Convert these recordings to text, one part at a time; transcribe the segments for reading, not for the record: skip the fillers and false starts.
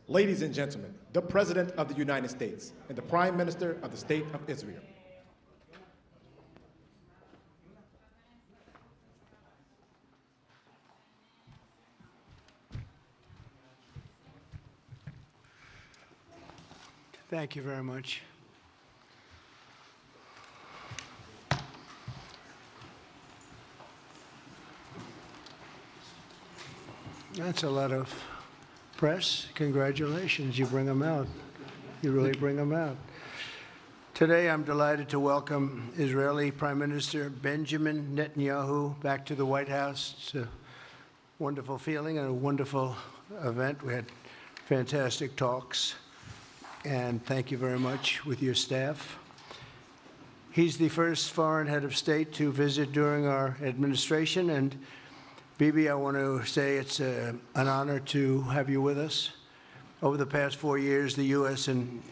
Ladies and gentlemen, the President of the United States and the Prime Minister of the State of Israel. Thank you very much. That's a lot of press. Congratulations, you bring them out. You really bring them out. Today, I'm delighted to welcome Israeli Prime Minister Benjamin Netanyahu back to the White House. It's a wonderful feeling and a wonderful event. We had fantastic talks, and thank you very much with your staff. He's the first foreign head of state to visit during our administration, and Bibi, I want to say it's an honor to have you with us. Over the past 4 years, the U.S. and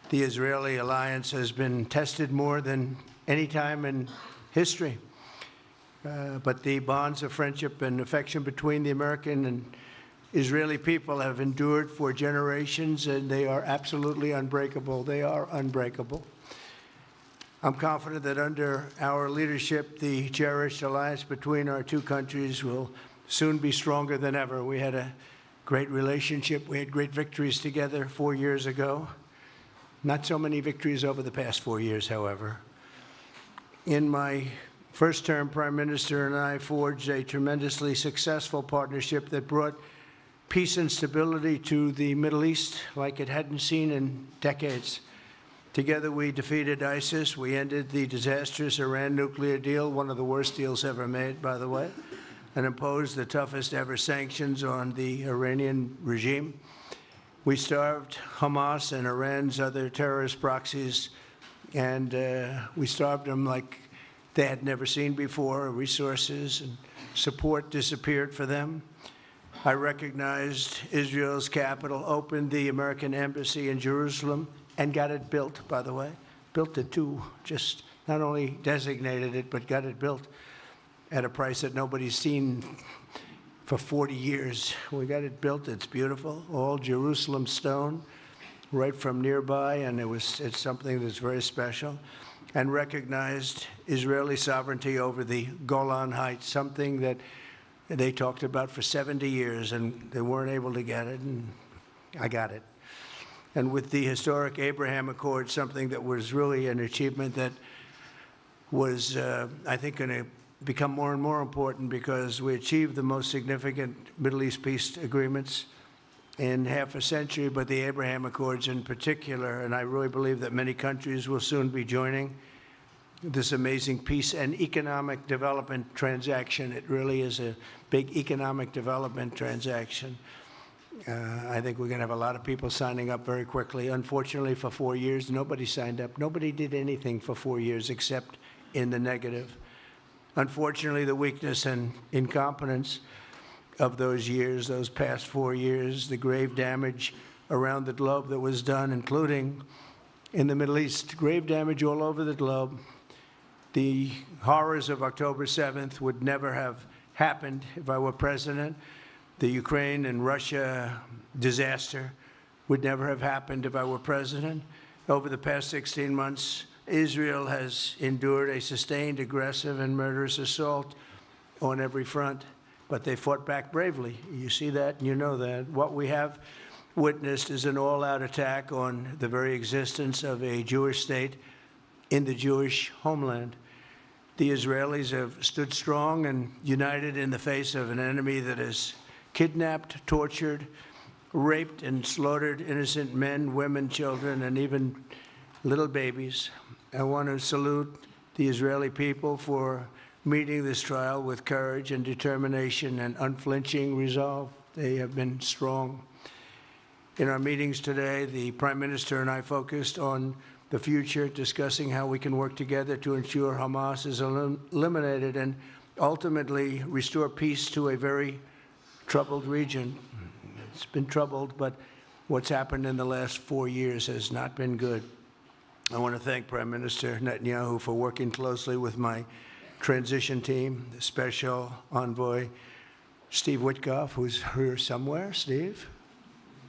the Israeli alliance has been tested more than any time in history. But the bonds of friendship and affection between the American and Israeli people have endured for generations, and they are absolutely unbreakable. They are unbreakable. I'm confident that under our leadership, the cherished alliance between our two countries will soon be stronger than ever. We had a great relationship. We had great victories together 4 years ago. Not so many victories over the past 4 years, however. In my first term, Prime Minister and I forged a tremendously successful partnership that brought peace and stability to the Middle East like it hadn't seen in decades. Together, we defeated ISIS. We ended the disastrous Iran nuclear deal, one of the worst deals ever made, by the way, and imposed the toughest ever sanctions on the Iranian regime. We starved Hamas and Iran's other terrorist proxies, and we starved them like they had never seen before. Resources and support disappeared for them. I recognized Israel's capital, opened the American embassy in Jerusalem, and got it built, by the way. Built it too, just not only designated it, but got it built at a price that nobody's seen for 40 years. We got it built, it's beautiful, all Jerusalem stone, right from nearby, and it's something that's very special. And recognized Israeli sovereignty over the Golan Heights, something that they talked about for 70 years, and they weren't able to get it, and I got it. And with the historic Abraham Accord, something that was really an achievement that was, I think, going to become more and more important because we achieved the most significant Middle East peace agreements in half a century, but the Abraham Accords in particular, and I really believe that many countries will soon be joining this amazing peace and economic development transaction. It really is a big economic development transaction. I think we're going to have a lot of people signing up very quickly. Unfortunately, for 4 years, nobody signed up. Nobody did anything for 4 years except in the negative. Unfortunately, the weakness and incompetence of those years, those past 4 years, the grave damage around the globe that was done, including in the Middle East, grave damage all over the globe. The horrors of October 7th would never have happened if I were president. The Ukraine and Russia disaster would never have happened if I were president. Over the past 16 months, Israel has endured a sustained, aggressive, and murderous assault on every front, but they fought back bravely. You see that, and you know that. What we have witnessed is an all-out attack on the very existence of a Jewish state in the Jewish homeland. The Israelis have stood strong and united in the face of an enemy that has kidnapped, tortured, raped, and slaughtered innocent men, women, children, and even little babies. I want to salute the Israeli people for meeting this trial with courage and determination and unflinching resolve. They have been strong. In our meetings today, the Prime Minister and I focused on the future, discussing how we can work together to ensure Hamas is eliminated and ultimately restore peace to a very troubled region. It's been troubled, but what's happened in the last 4 years has not been good. I want to thank Prime Minister Netanyahu for working closely with my transition team, the Special Envoy Steve Witkoff, who's here somewhere. Steve?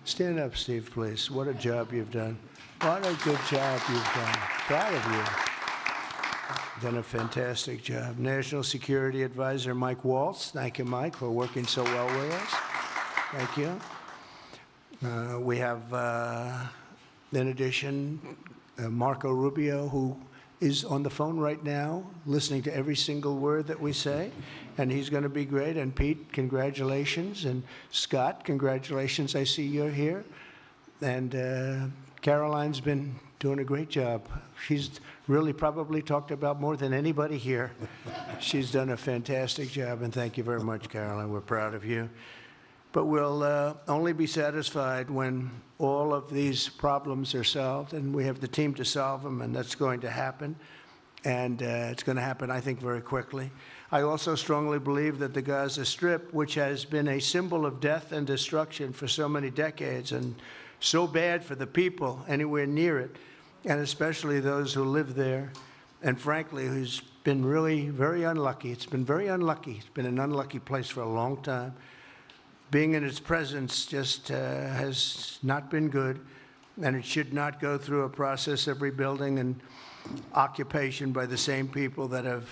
Stand up, Steve, please. What a job you've done. What a good job you've done. Proud of you. Done a fantastic job. National Security Advisor Mike Waltz. Thank you, Mike, for working so well with us. Thank you. We have, in addition, Marco Rubio, who is on the phone right now, listening to every single word that we say, and he's going to be great. And Pete, congratulations. And Scott, congratulations. I see you're here. And Caroline's been doing a great job. She's really probably talked about more than anybody here. She's done a fantastic job, and thank you very much, Caroline. We're proud of you. But we'll only be satisfied when all of these problems are solved, and we have the team to solve them, and that's going to happen. And it's going to happen, I think, very quickly. I also strongly believe that the Gaza Strip, which has been a symbol of death and destruction for so many decades, and so bad for the people anywhere near it, and especially those who live there, and frankly, who's been really very unlucky. It's been very unlucky. It's been an unlucky place for a long time. Being in its presence just has not been good, and it should not go through a process of rebuilding and occupation by the same people that have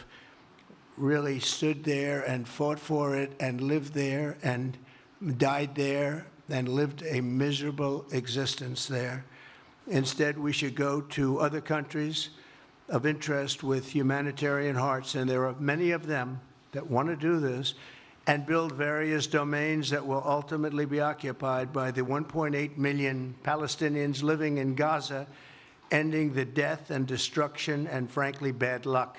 really stood there and fought for it and lived there and died there and lived a miserable existence there. Instead, we should go to other countries of interest with humanitarian hearts, and there are many of them that want to do this, and build various domains that will ultimately be occupied by the 1.8 million Palestinians living in Gaza, ending the death and destruction and, frankly, bad luck.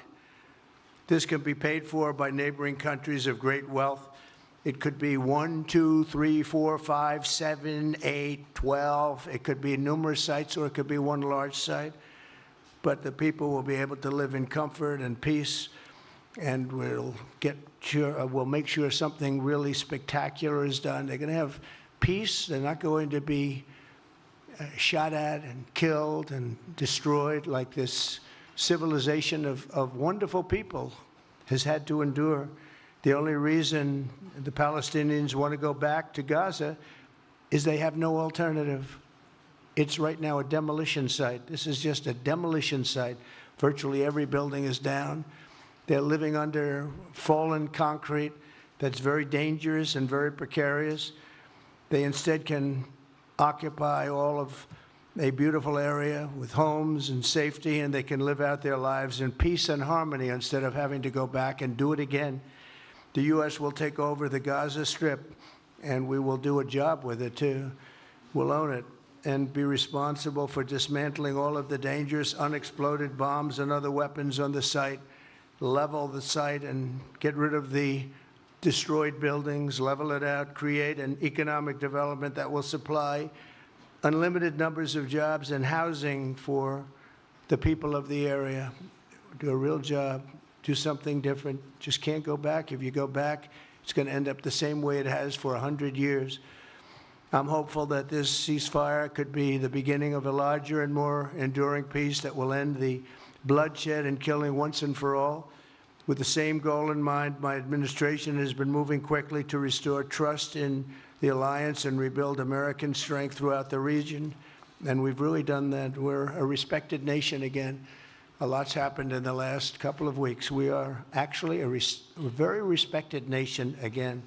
This can be paid for by neighboring countries of great wealth. It could be 1, 2, 3, 4, 5, 7, 8, 12. It could be numerous sites, or it could be one large site. But the people will be able to live in comfort and peace, and we'll make sure something really spectacular is done. They're going to have peace. They're not going to be shot at and killed and destroyed like this civilization of wonderful people has had to endure. The only reason the Palestinians want to go back to Gaza is they have no alternative. It's right now a demolition site. This is just a demolition site. Virtually every building is down. They're living under fallen concrete that's very dangerous and very precarious. They instead can occupy all of a beautiful area with homes and safety, and they can live out their lives in peace and harmony instead of having to go back and do it again. The U.S. will take over the Gaza Strip, and we will do a job with it, too. We'll own it and be responsible for dismantling all of the dangerous unexploded bombs and other weapons on the site, level the site and get rid of the destroyed buildings, level it out, create an economic development that will supply unlimited numbers of jobs and housing for the people of the area. Do a real job. Do something different. Just can't go back. If you go back, it's going to end up the same way it has for 100 years. I'm hopeful that this ceasefire could be the beginning of a larger and more enduring peace that will end the bloodshed and killing once and for all. With the same goal in mind, my administration has been moving quickly to restore trust in the alliance and rebuild American strength throughout the region. And we've really done that. We're a respected nation again. A lot's happened in the last couple of weeks. We are actually a very respected nation again.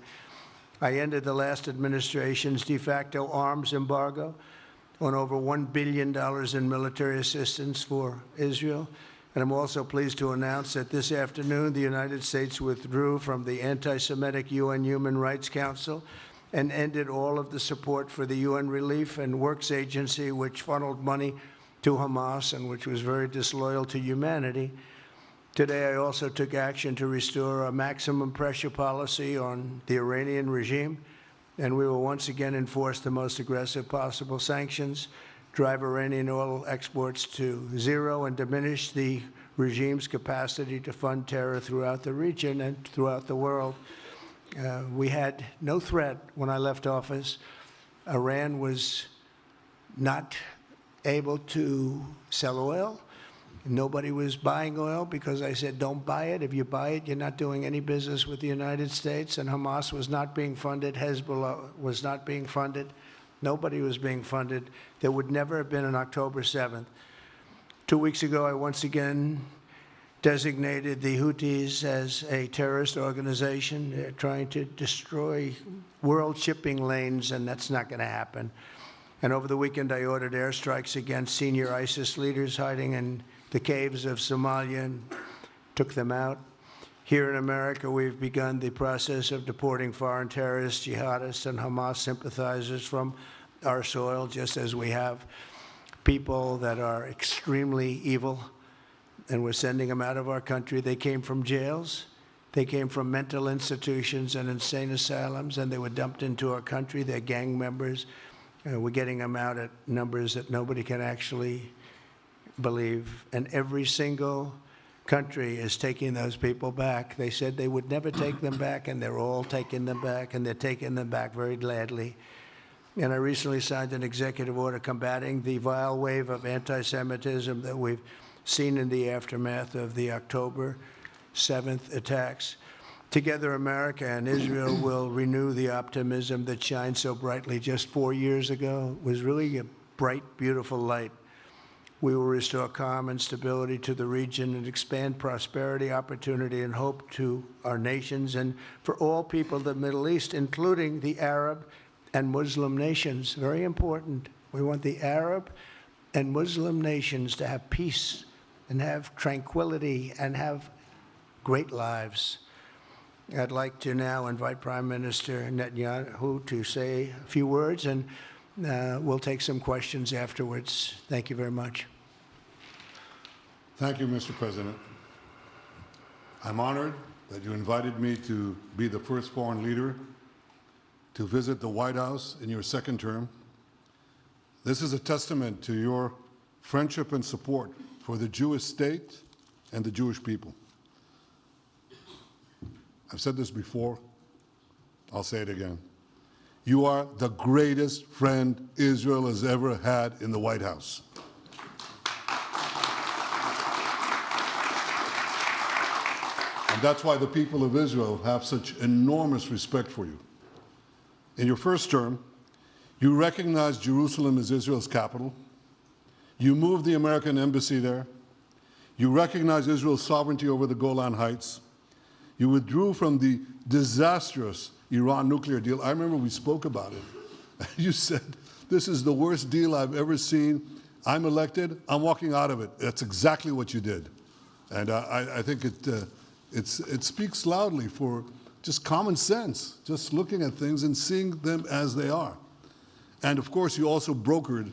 I ended the last administration's de facto arms embargo on over $1 billion in military assistance for Israel. And I'm also pleased to announce that this afternoon, the United States withdrew from the anti-Semitic UN Human Rights Council and ended all of the support for the UN Relief and Works Agency, which funneled money to Hamas and which was very disloyal to humanity. Today, I also took action to restore a maximum pressure policy on the Iranian regime, and we will once again enforce the most aggressive possible sanctions, drive Iranian oil exports to zero, and diminish the regime's capacity to fund terror throughout the region and throughout the world. We had no threat when I left office. Iran was not able to sell oil. Nobody was buying oil because I said, don't buy it. If you buy it, you're not doing any business with the United States. And Hamas was not being funded. Hezbollah was not being funded. Nobody was being funded. There would never have been an October 7th. 2 weeks ago, I once again designated the Houthis as a terrorist organization. They're trying to destroy world shipping lanes, and that's not going to happen. And over the weekend, I ordered airstrikes against senior ISIS leaders hiding in the caves of Somalia and took them out. Here in America, we've begun the process of deporting foreign terrorists, jihadists, and Hamas sympathizers from our soil, just as we have people that are extremely evil, and we're sending them out of our country. They came from jails. They came from mental institutions and insane asylums, and they were dumped into our country. They're gang members. We're getting them out at numbers that nobody can actually believe. And every single country is taking those people back. They said they would never take them back, and they're all taking them back, and they're taking them back very gladly. And I recently signed an executive order combating the vile wave of anti-Semitism that we've seen in the aftermath of the October 7th attacks. Together, America and Israel will renew the optimism that shined so brightly just 4 years ago. It was really a bright, beautiful light. We will restore calm and stability to the region and expand prosperity, opportunity, and hope to our nations and for all people of the Middle East, including the Arab and Muslim nations. Very important. We want the Arab and Muslim nations to have peace and have tranquility and have great lives. I'd like to now invite Prime Minister Netanyahu to say a few words, and we'll take some questions afterwards. Thank you very much. Thank you, Mr. President. I'm honored that you invited me to be the first foreign leader to visit the White House in your second term. This is a testament to your friendship and support for the Jewish state and the Jewish people. I've said this before, I'll say it again. You are the greatest friend Israel has ever had in the White House. And that's why the people of Israel have such enormous respect for you. In your first term, you recognized Jerusalem as Israel's capital. You moved the American embassy there. You recognized Israel's sovereignty over the Golan Heights. You withdrew from the disastrous Iran nuclear deal. I remember we spoke about it. You said, this is the worst deal I've ever seen. I'm elected, I'm walking out of it. That's exactly what you did. And I think it speaks loudly for just common sense, just looking at things and seeing them as they are. And of course, you also brokered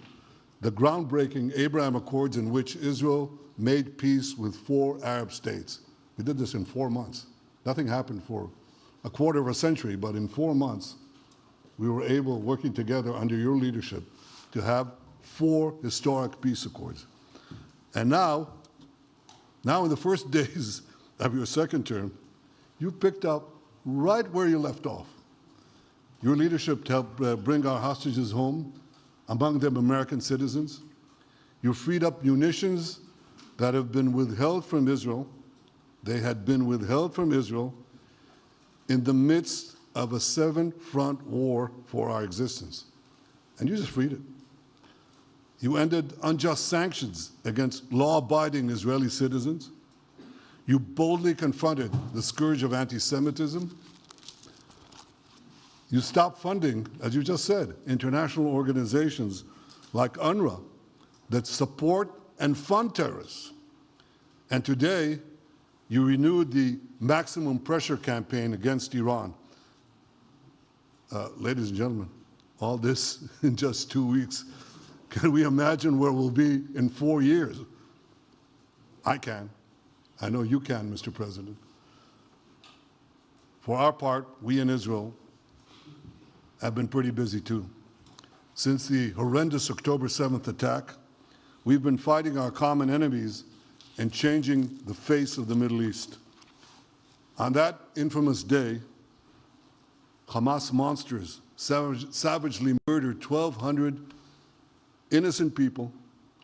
the groundbreaking Abraham Accords in which Israel made peace with 4 Arab states. We did this in 4 months. Nothing happened for a quarter of a century, but in 4 months, we were able, working together under your leadership, to have 4 historic peace accords. And now in the first days of your second term, you picked up right where you left off. Your leadership helped bring our hostages home, among them American citizens. You freed up munitions that have been withheld from Israel. They had been withheld from Israel in the midst of a 7-front war for our existence. And you just freed it. You ended unjust sanctions against law-abiding Israeli citizens. You boldly confronted the scourge of anti-Semitism. You stopped funding, as you just said, international organizations like UNRWA that support and fund terrorists. And today, you renewed the maximum pressure campaign against Iran. Ladies and gentlemen, all this in just 2 weeks. Can we imagine where we'll be in 4 years? I can. I know you can, Mr. President. For our part, we in Israel have been pretty busy too. Since the horrendous October 7th attack, we've been fighting our common enemies and changing the face of the Middle East. On that infamous day, Hamas monsters savagely murdered 1,200 innocent people,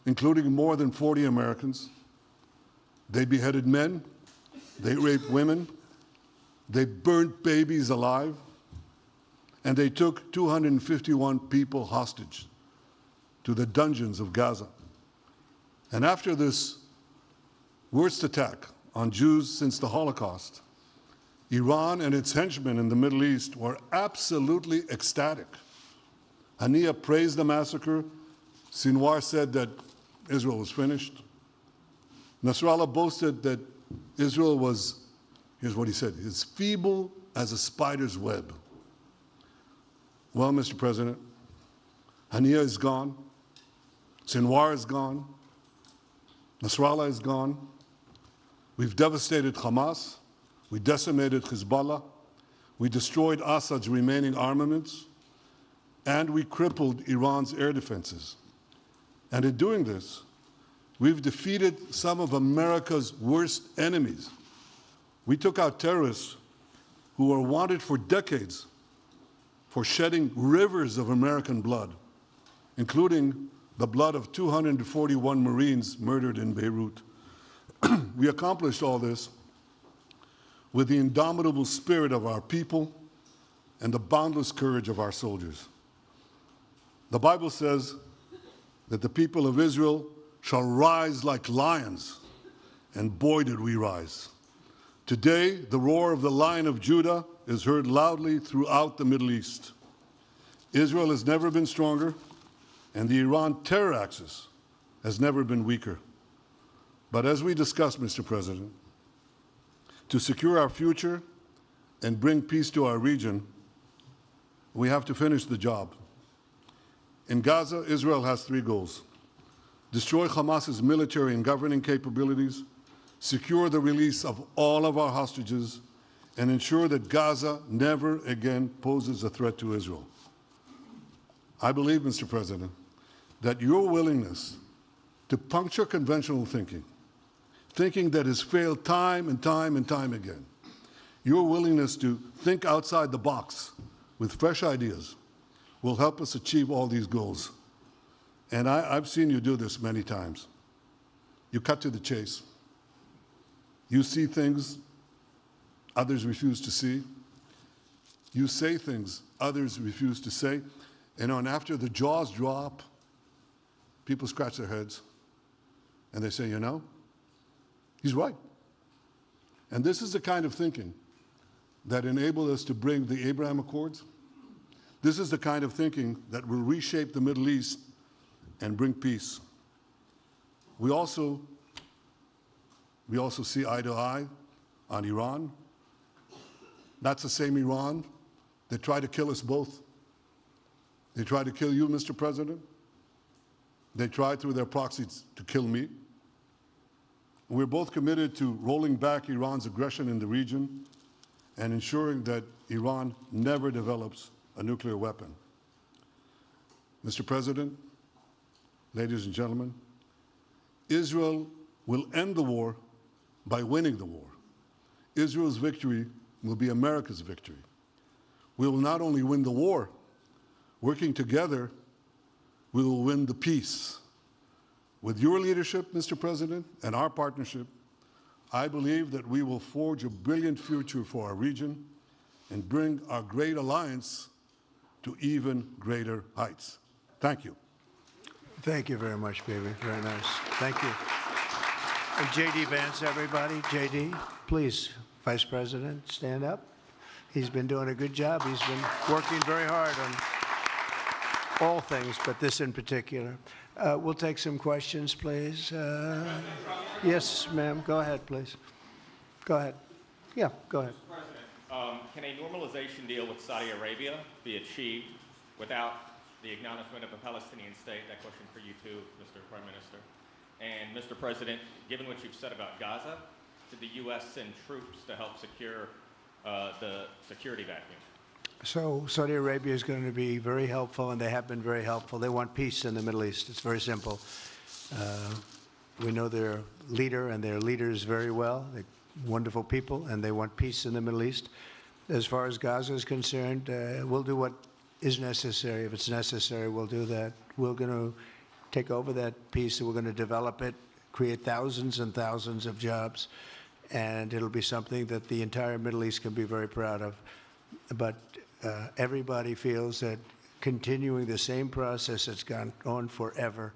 including more than 40 Americans. They beheaded men, they raped women, they burnt babies alive, and they took 251 people hostage to the dungeons of Gaza. And after this worst attack on Jews since the Holocaust, Iran and its henchmen in the Middle East were absolutely ecstatic. Haniya praised the massacre. Sinwar said that Israel was finished. Nasrallah boasted that Israel was, here's what he said, as feeble as a spider's web. Well, Mr. President, Haniya is gone. Sinwar is gone. Nasrallah is gone. We've devastated Hamas. We decimated Hezbollah. We destroyed Assad's remaining armaments. And we crippled Iran's air defenses. And in doing this, we've defeated some of America's worst enemies. We took out terrorists who were wanted for decades for shedding rivers of American blood, including the blood of 241 Marines murdered in Beirut. We accomplished all this with the indomitable spirit of our people and the boundless courage of our soldiers. The Bible says that the people of Israel shall rise like lions, and boy did we rise. Today, the roar of the Lion of Judah is heard loudly throughout the Middle East. Israel has never been stronger, and the Iran terror axis has never been weaker. But as we discussed, Mr. President, to secure our future and bring peace to our region, we have to finish the job. In Gaza, Israel has three goals: destroy Hamas's military and governing capabilities, secure the release of all of our hostages, and ensure that Gaza never again poses a threat to Israel. I believe, Mr. President, that your willingness to puncture conventional thinking that has failed time and time and time again, your willingness to think outside the box with fresh ideas will help us achieve all these goals. And I've seen you do this many times. You cut to the chase. You see things others refuse to see. You say things others refuse to say. And after the jaws drop, people scratch their heads and they say, you know, he's right. And this is the kind of thinking that enabled us to bring the Abraham Accords. This is the kind of thinking that will reshape the Middle East and bring peace. We also see eye to eye on Iran. That's the same Iran that tried to kill us both. They tried to kill you, Mr. President. They tried through their proxies to kill me. We're both committed to rolling back Iran's aggression in the region and ensuring that Iran never develops a nuclear weapon. Mr. President, ladies and gentlemen, Israel will end the war by winning the war. Israel's victory will be America's victory. We will not only win the war, working together, we will win the peace. With your leadership, Mr. President, and our partnership, I believe that we will forge a brilliant future for our region and bring our great alliance to even greater heights. Thank you. Thank you very much, baby. Very nice. Thank you. And J.D. Vance, everybody. J.D., please, Vice President, stand up. He's been doing a good job. He's been working very hard on all things, but this in particular. We'll take some questions, please. Yes, ma'am. Go ahead, please. Go ahead. Yeah, go ahead. Mr. President, can a normalization deal with Saudi Arabia be achieved without the acknowledgement of a Palestinian state? That question for you too, Mr. Prime Minister. And Mr. President, given what you've said about Gaza, did the U.S. send troops to help secure the security vacuum? So Saudi Arabia is going to be very helpful, and they have been very helpful. They want peace in the Middle East. It's very simple. We know their leader and their leaders very well. They're wonderful people, and they want peace in the Middle East. As far as Gaza is concerned, we'll do what is necessary. If it's necessary, we'll do that. We're going to take over that piece, and we're going to develop it, create thousands and thousands of jobs, and it'll be something that the entire Middle East can be very proud of. But everybody feels that continuing the same process that's gone on forever,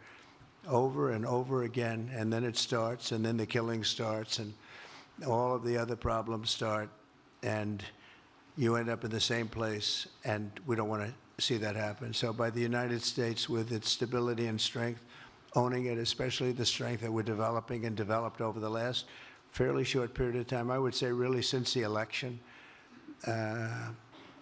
over and over again, and then it starts, and then the killing starts, and all of the other problems start, and you end up in the same place, and we don't want to see that happen. So by the United States, with its stability and strength, owning it, especially the strength that we're developing and developed over the last fairly short period of time, I would say really since the election, I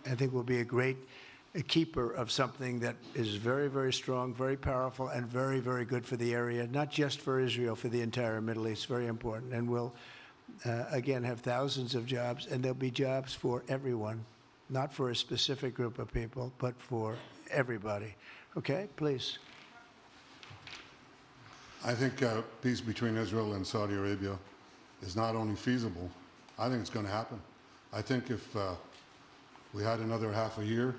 think we'll be a keeper of something that is very, very strong, very powerful, and very, very good for the area, not just for Israel, for the entire Middle East, very important. And we'll, again, have thousands of jobs, and there'll be jobs for everyone, not for a specific group of people, but for everybody. Okay, please. I think peace between Israel and Saudi Arabia is not only feasible, I think it's going to happen. I think if we had another half a year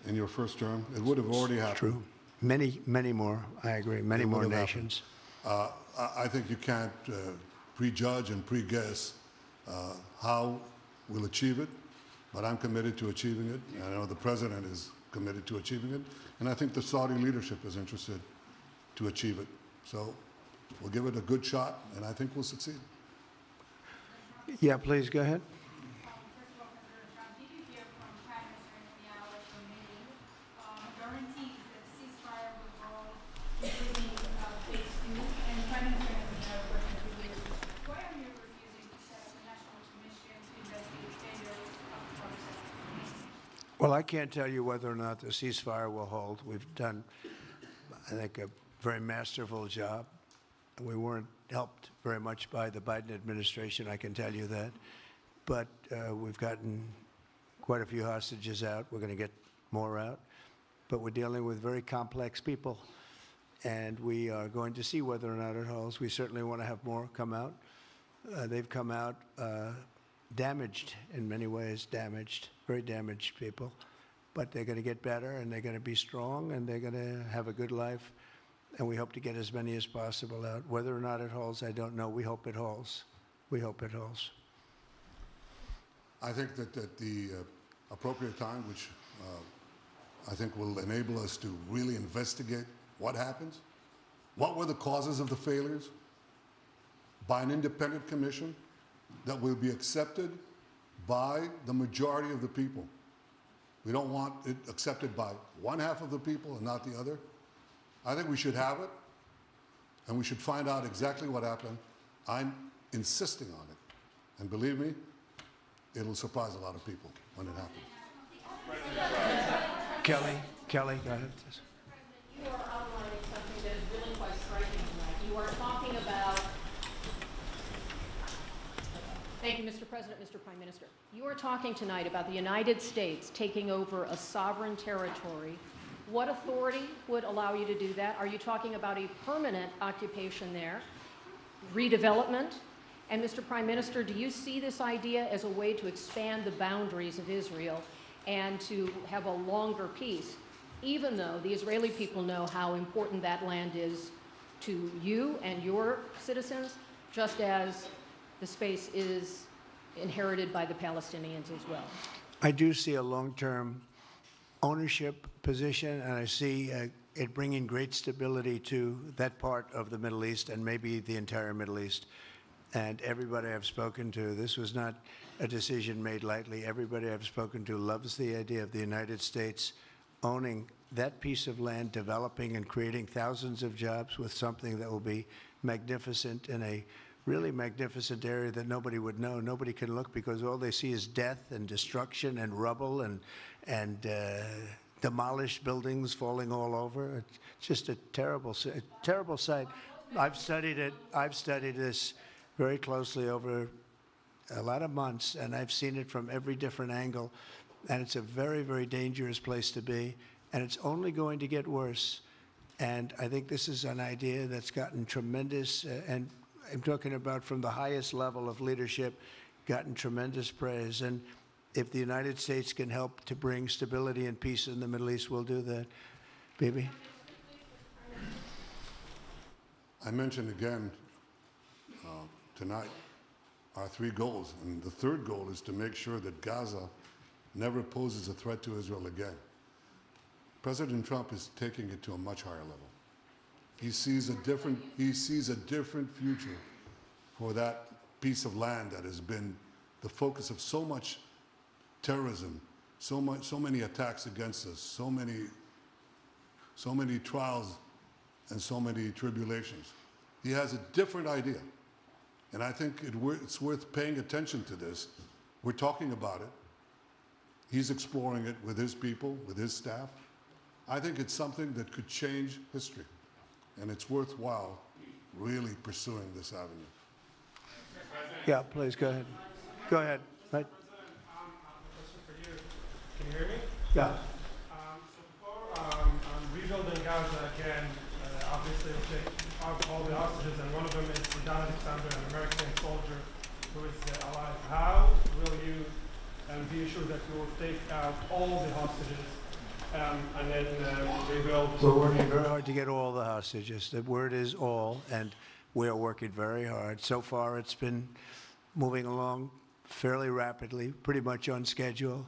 in your first term, it would have already happened. True. Many, many more, I agree, many more nations. I think you can't prejudge and pre-guess how we'll achieve it, but I'm committed to achieving it, and I know the President is committed to achieving it, and I think the Saudi leadership is interested to achieve it. So we'll give it a good shot, and I think we'll succeed. Yeah, please, go ahead. First of all, President Trump, did you hear from Prime Minister Netanyahu at your meeting guarantees that the ceasefire will hold, including phase 2? And Prime Minister Netanyahu, question to you, why are you refusing to set up a national commission to investigate failures of the process? Well, I can't tell you whether or not the ceasefire will hold. We've done, I think, a very masterful job. We weren't helped very much by the Biden administration, I can tell you that. But we've gotten quite a few hostages out. We're going to get more out. But we're dealing with very complex people. And we are going to see whether or not it holds. We certainly want to have more come out. They've come out damaged in many ways, damaged, very damaged people. But they're going to get better, and they're going to be strong, and they're going to have a good life. And we hope to get as many as possible out. Whether or not it holds, I don't know. We hope it holds. We hope it holds. I think that at the appropriate time, which I think will enable us to really investigate what happens, what were the causes of the failures, by an independent commission that will be accepted by the majority of the people. We don't want it accepted by one half of the people and not the other. I think we should have it, and we should find out exactly what happened. I'm insisting on it. And believe me, it'll surprise a lot of people when it happens. Kelly, go ahead. You are outlining something that is really quite striking tonight. You are talking about... Thank you, Mr. President, Mr. Prime Minister. You are talking tonight about the United States taking over a sovereign territory. What authority would allow you to do that? Are you talking about a permanent occupation there, redevelopment? And Mr. Prime Minister, do you see this idea as a way to expand the boundaries of Israel and to have a longer peace, even though the Israeli people know how important that land is to you and your citizens, just as the space is inherited by the Palestinians as well? I do see a long-term ownership position, and I see it bringing great stability to that part of the Middle East and maybe the entire Middle East. And everybody I've spoken to, this was not a decision made lightly. Everybody I've spoken to loves the idea of the United States owning that piece of land, developing and creating thousands of jobs with something that will be magnificent in a really magnificent area that nobody would know. Nobody can look because all they see is death and destruction and rubble and demolished buildings falling all over. It's just a terrible sight. I've studied it. I've studied this very closely over a lot of months, and I've seen it from every different angle. And it's a very, very dangerous place to be, and it's only going to get worse. And I think this is an idea that's gotten tremendous, and I'm talking about from the highest level of leadership, gotten tremendous praise. And if the United States can help to bring stability and peace in the Middle East, we'll do that. Bibi? I mentioned again tonight our 3 goals, and the third goal is to make sure that Gaza never poses a threat to Israel again. President Trump is taking it to a much higher level. He sees a different future for that piece of land that has been the focus of so much terrorism, so many attacks against us, so many trials and so many tribulations. He has a different idea. And I think it's worth paying attention to this. We're talking about it. He's exploring it with his people, with his staff. I think it's something that could change history. And it's worthwhile really pursuing this avenue. Yeah, please, go ahead. Go ahead. Right. President, I have a question for you. Can you hear me? Yeah. So before rebuilding Gaza again, obviously we'll take out all the hostages, and one of them is Don Alexander, an American soldier who is alive. How will you be assured that you will take out all the hostages and then rebuild? We're working very hard to get all the hostages. The word is all, and we are working very hard. So far, it's been moving along fairly rapidly, pretty much on schedule.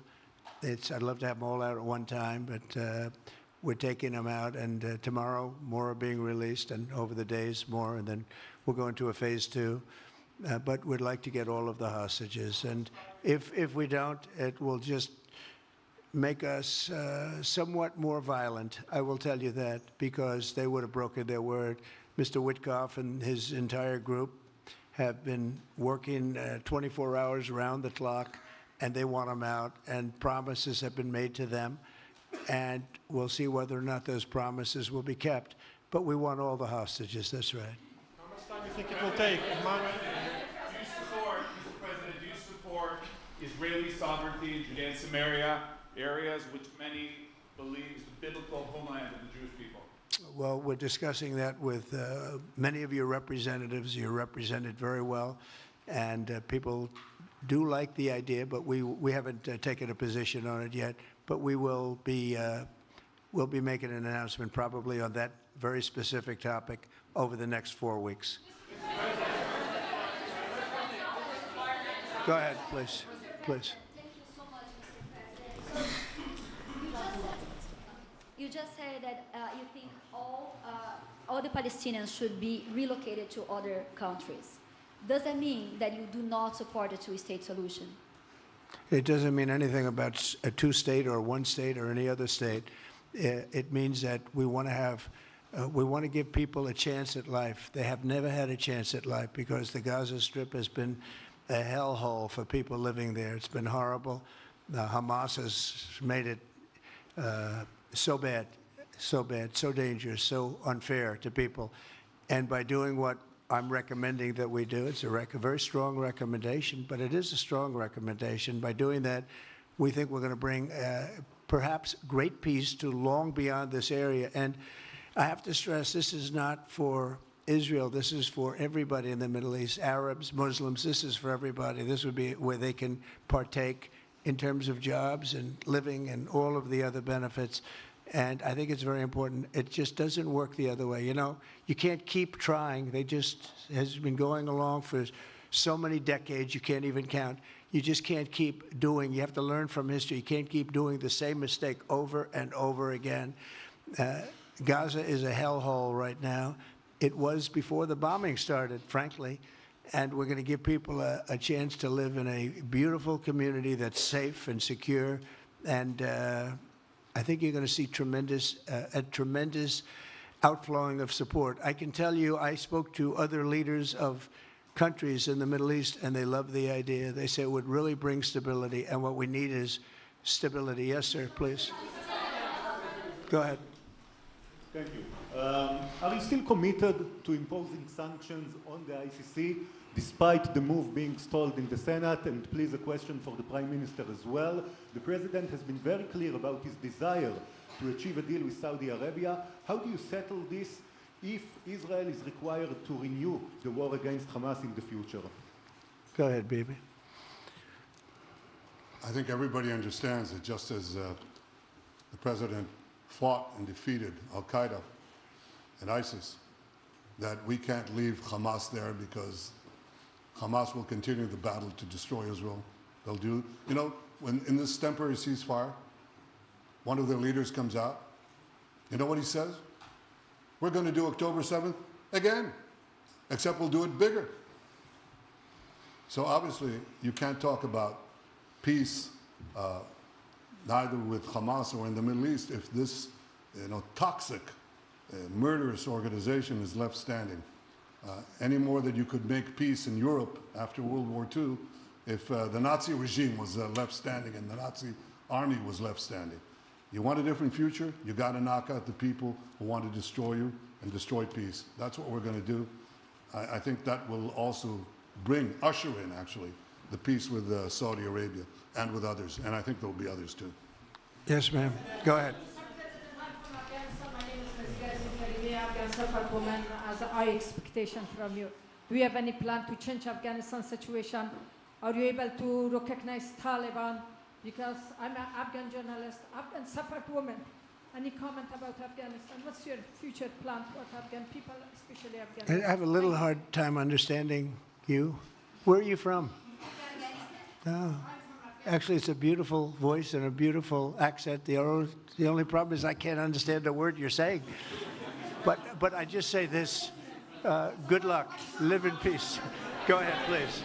I'd love to have them all out at one time, but we're taking them out, and tomorrow more are being released, and over the days more, and then we'll go into a phase 2. But we'd like to get all of the hostages, and if we don't, it will just make us somewhat more violent. I will tell you that, because they would have broken their word. Mr. Witkoff and his entire group have been working 24 hours around the clock, and they want them out, and promises have been made to them, and we'll see whether or not those promises will be kept. But we want all the hostages, that's right. How much time do you think it will take? Do you support, Mr. President, do you support Israeli sovereignty in Judea and Samaria, areas which many believe is the biblical homeland of the Jewish people? Well, we're discussing that with many of your representatives. You're represented very well, and people do like the idea, but we haven't taken a position on it yet. But we will be we'll be making an announcement probably on that very specific topic over the next 4 weeks. Go ahead, please. Please. Thank you so much, Mr. President. You just said that you think all the Palestinians should be relocated to other countries. Does that mean that you do not support a two-state solution? It doesn't mean anything about a two-state or one state or any other state. It means that we want to have, we want to give people a chance at life. They have never had a chance at life because the Gaza Strip has been a hellhole for people living there. It's been horrible. Hamas has made it so bad, so dangerous, so unfair to people. And by doing what I'm recommending that we do, it's a very strong recommendation, but it is a strong recommendation. By doing that, we think we're going to bring perhaps great peace to long beyond this area. And I have to stress, this is not for Israel. This is for everybody in the Middle East, Arabs, Muslims. This is for everybody. This would be where they can partake in terms of jobs and living and all of the other benefits. And I think it's very important. It just doesn't work the other way. You know, you can't keep trying. They just has been going along for so many decades, you can't even count. You just can't keep doing. You have to learn from history. You can't keep doing the same mistake over and over again. Gaza is a hellhole right now. It was before the bombing started, frankly. And we're going to give people a chance to live in a beautiful community that's safe and secure. And I think you're going to see a tremendous outflowing of support. I can tell you, I spoke to other leaders of countries in the Middle East, and they love the idea. They say it would really bring stability, and what we need is stability. Yes, sir, please. Go ahead. Thank you. Are you still committed to imposing sanctions on the ICC, despite the move being stalled in the Senate? And please, a question for the Prime Minister as well. The President has been very clear about his desire to achieve a deal with Saudi Arabia. How do you settle this if Israel is required to renew the war against Hamas in the future? Go ahead, Bibi. I think everybody understands that just as the President fought and defeated Al-Qaeda and ISIS, that we can't leave Hamas there because Hamas will continue the battle to destroy Israel. They'll do, you know, when in this temporary ceasefire, one of their leaders comes out, you know what he says? We're going to do October 7th again, except we'll do it bigger. So obviously, you can't talk about peace neither with Hamas or in the Middle East if this toxic, murderous organization is left standing. Any more that you could make peace in Europe after World War II if the Nazi regime was left standing and the Nazi army was left standing. You want a different future? You got to knock out the people who want to destroy you and destroy peace. That's what we're going to do. I think that will also usher in, actually, the peace with Saudi Arabia and with others. And I think there will be others, too. Yes, ma'am. Go ahead. As a high expectation from you. Do you have any plan to change Afghanistan situation? Are you able to recognize Taliban? Because I'm an Afghan journalist, Afghan suffered woman. Any comment about Afghanistan? What's your future plan for Afghan people, especially Afghanistan? I have a little hard time understanding you. Where are you from? Oh. Actually, it's a beautiful voice and a beautiful accent. The only problem is I can't understand a word you're saying. But I just say this, good luck, live in peace. Go ahead, please.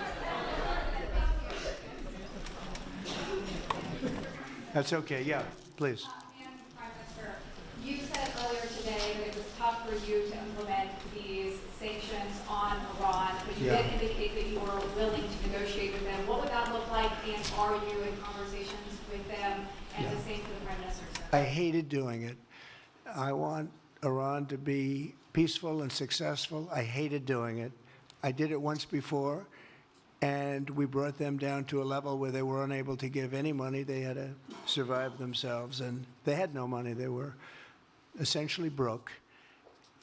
That's okay, yeah, please. Prime Minister, you said earlier today that it was tough for you to implement these sanctions on Iran, but you did indicate that you were willing to negotiate with them. What would that look like, and are you in conversations with them? And the same for the Prime Minister. I hated doing it. I want Iran to be peaceful and successful. I hated doing it. I did it once before, and we brought them down to a level where they were unable to give any money. They had to survive themselves, and they had no money. They were essentially broke,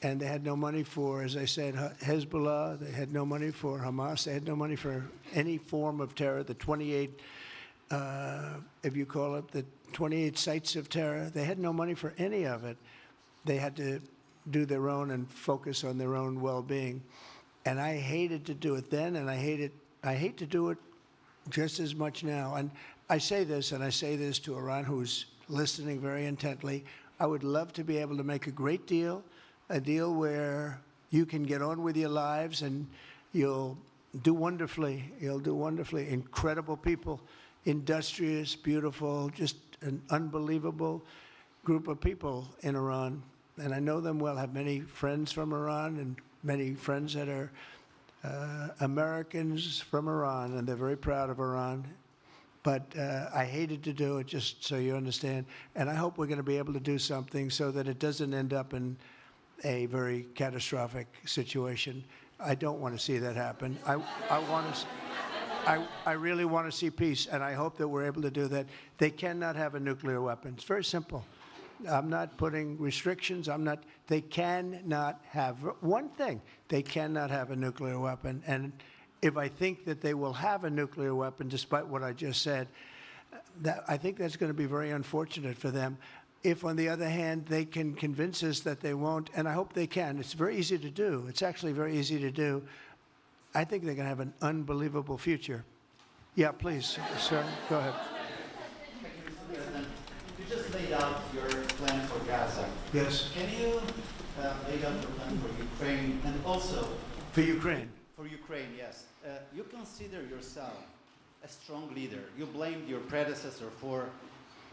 and they had no money for, as I said, Hezbollah. They had no money for Hamas. They had no money for any form of terror. The 28, if you call it, the 28 sites of terror, they had no money for any of it. They had to do their own and focus on their own well-being. And I hated to do it then, and I hate to do it just as much now. And I say this, and I say this to Iran, who's listening very intently. I would love to be able to make a great deal, a deal where you can get on with your lives and you'll do wonderfully. You'll do wonderfully. Incredible people, industrious, beautiful, just an unbelievable group of people in Iran. And I know them well, have many friends from Iran and many friends that are Americans from Iran, and they're very proud of Iran. But I hated to do it, just so you understand. And I hope we're going to be able to do something so that it doesn't end up in a very catastrophic situation. I don't want to see that happen. I really want to see peace, and I hope that we're able to do that. They cannot have a nuclear weapon. It's very simple. I'm not putting restrictions. They cannot have one thing. They cannot have a nuclear weapon. And if I think that they will have a nuclear weapon, despite what I just said, I think that's going to be very unfortunate for them. If, on the other hand, they can convince us that they won't, and I hope they can. It's very easy to do. It's actually very easy to do. I think they're going to have an unbelievable future. Yeah, please, sir, go ahead. You just laid out your plan for Gaza. Yes. Can you lay out your plan for Ukraine and also... For Ukraine? For Ukraine, yes. You consider yourself a strong leader. You blamed your predecessor for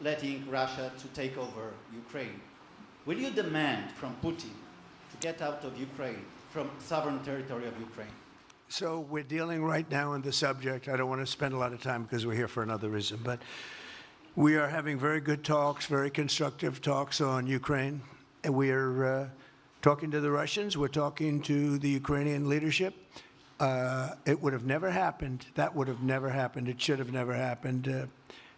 letting Russia to take over Ukraine. Will you demand from Putin to get out of Ukraine, from sovereign territory of Ukraine? So we're dealing right now in the subject. I don't want to spend a lot of time because we're here for another reason, but we are having very good talks, very constructive talks on Ukraine. And we are talking to the Russians. We're talking to the Ukrainian leadership. It would have never happened. That would have never happened. It should have never happened.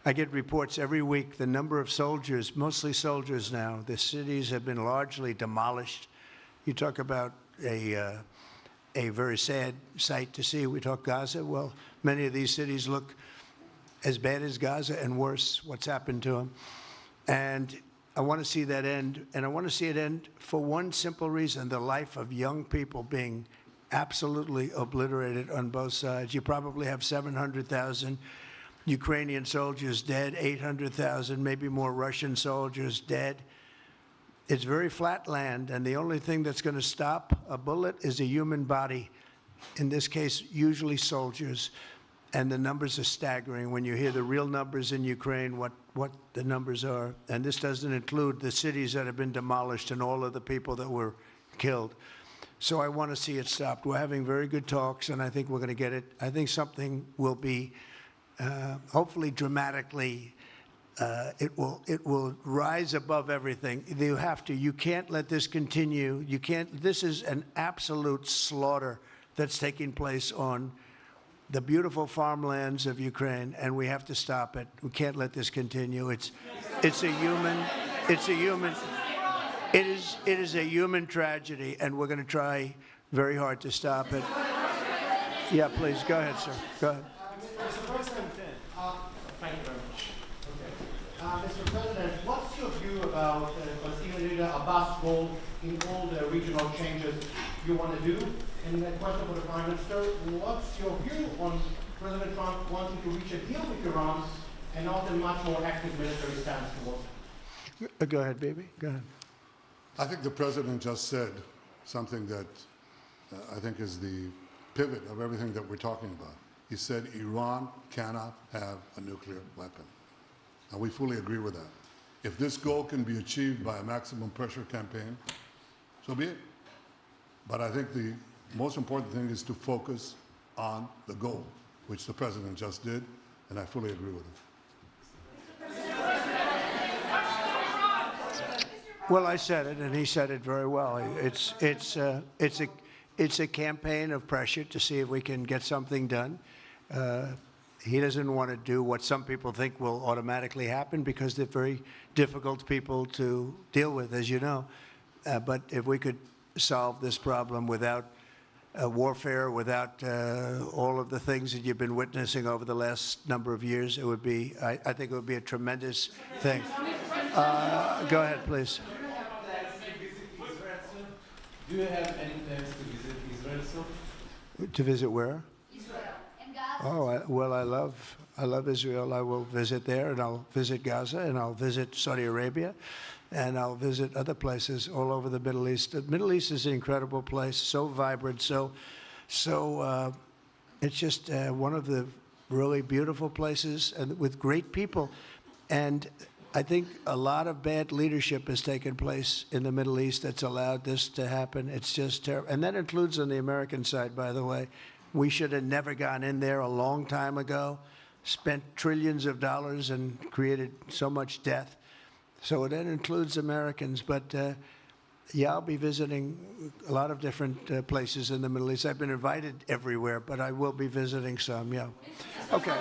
I get reports every week, the number of soldiers, mostly soldiers now. The cities have been largely demolished. You talk about a very sad sight to see. We talk Gaza. Well, many of these cities look as bad as Gaza and worse, what's happened to them. And I want to see that end. And I want to see it end for one simple reason, the life of young people being absolutely obliterated on both sides. You probably have 700,000 Ukrainian soldiers dead, 800,000, maybe more Russian soldiers dead. It's very flat land, and the only thing that's going to stop a bullet is a human body. In this case, usually soldiers. And the numbers are staggering when you hear the real numbers in Ukraine, what the numbers are. And this doesn't include the cities that have been demolished and all of the people that were killed. So I want to see it stopped. We're having very good talks, and I think we're going to get it. I think something will be hopefully dramatically, it will rise above everything. You can't let this continue. This is an absolute slaughter that's taking place on the beautiful farmlands of Ukraine, and we have to stop it. We can't let this continue. It is a human tragedy, and we're going to try very hard to stop it. Yeah, please, go ahead, sir. Go ahead. Mr. President, thank you very much. Okay. Mr. President, what's your view about Palestinian leader Abbas' role in all the regional changes you want to do? And a question for the Prime Minister, what's your view on President Trump wanting to reach a deal with Iran and not a much more active military stance towards it? Go ahead, baby. Go ahead. I think the President just said something that I think is the pivot of everything that we're talking about. He said Iran cannot have a nuclear weapon. And we fully agree with that. If this goal can be achieved by a maximum pressure campaign, so be it. But I think the most important thing is to focus on the goal, which the President just did, and I fully agree with him. Well, I said it, and he said it very well. It's a campaign of pressure to see if we can get something done. He doesn't want to do what some people think will automatically happen because they're very difficult people to deal with, as you know. But if we could solve this problem without warfare, without all of the things that you've been witnessing over the last number of years, it would be, I think it would be a tremendous thing. Go ahead, please. Do you have any plans to visit Israel soon? To visit where? Israel and Gaza. Oh, well, I love Israel. I will visit there, and I'll visit Gaza, and I'll visit Saudi Arabia, and I'll visit other places all over the Middle East. The Middle East is an incredible place, so vibrant, so it's just one of the really beautiful places and with great people. And I think a lot of bad leadership has taken place in the Middle East that's allowed this to happen. It's just terrible. And that includes on the American side, by the way. We should have never gone in there a long time ago, spent trillions of dollars and created so much death. So that includes Americans. But yeah, I'll be visiting a lot of different places in the Middle East. I've been invited everywhere, but I will be visiting some, yeah. Okay.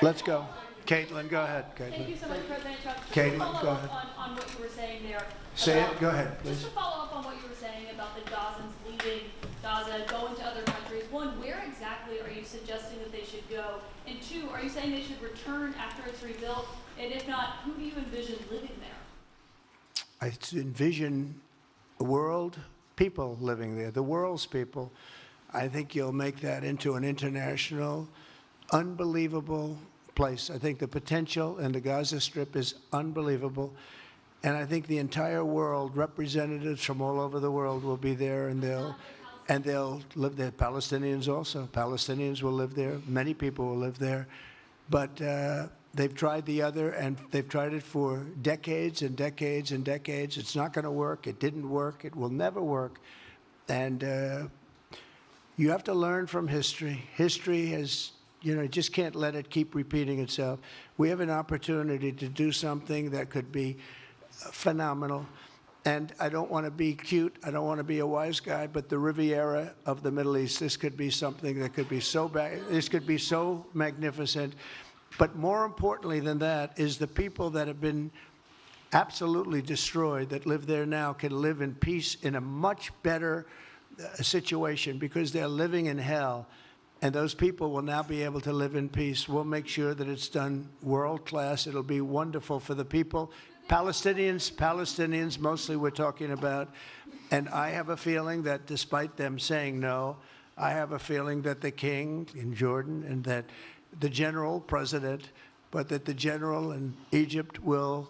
Let's go. Caitlin, go ahead. Caitlin. Thank you so much, President Trump. Caitlin, go ahead. On what you were saying there. Say it. Go ahead, please. Just to follow up on what you were saying about the Gazans leaving Gaza, going to other countries. One, where exactly are you suggesting that they should go? And two, are you saying they should return after it's rebuilt? And if not, who do you envision living there? I envision the world, people living there, the world's people. I think you'll make that into an international, unbelievable place. I think the potential in the Gaza Strip is unbelievable. And I think the entire world, representatives from all over the world will be there, and they'll live there. Palestinians also. Palestinians will live there. Many people will live there. But they've tried the other, and they've tried it for decades and decades and decades. It's not going to work. It didn't work. It will never work. And you have to learn from history. History has, you just can't let it keep repeating itself. We have an opportunity to do something that could be phenomenal. And I don't want to be cute. I don't want to be a wise guy, but the Riviera of the Middle East, this could be something that could be so bad. This could be so magnificent. But more importantly than that is the people that have been absolutely destroyed that live there now can live in peace in a much better situation because they're living in hell. And those people will now be able to live in peace. We'll make sure that it's done world class. It'll be wonderful for the people. Palestinians mostly we're talking about. And I have a feeling that despite them saying no, I have a feeling that the king in Jordan and that the general president, but that the general in Egypt will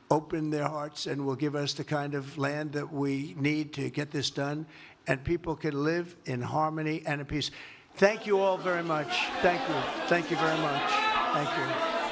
open their hearts and will give us the kind of land that we need to get this done, and people can live in harmony and in peace. Thank you all very much. Thank you. Thank you very much. Thank you.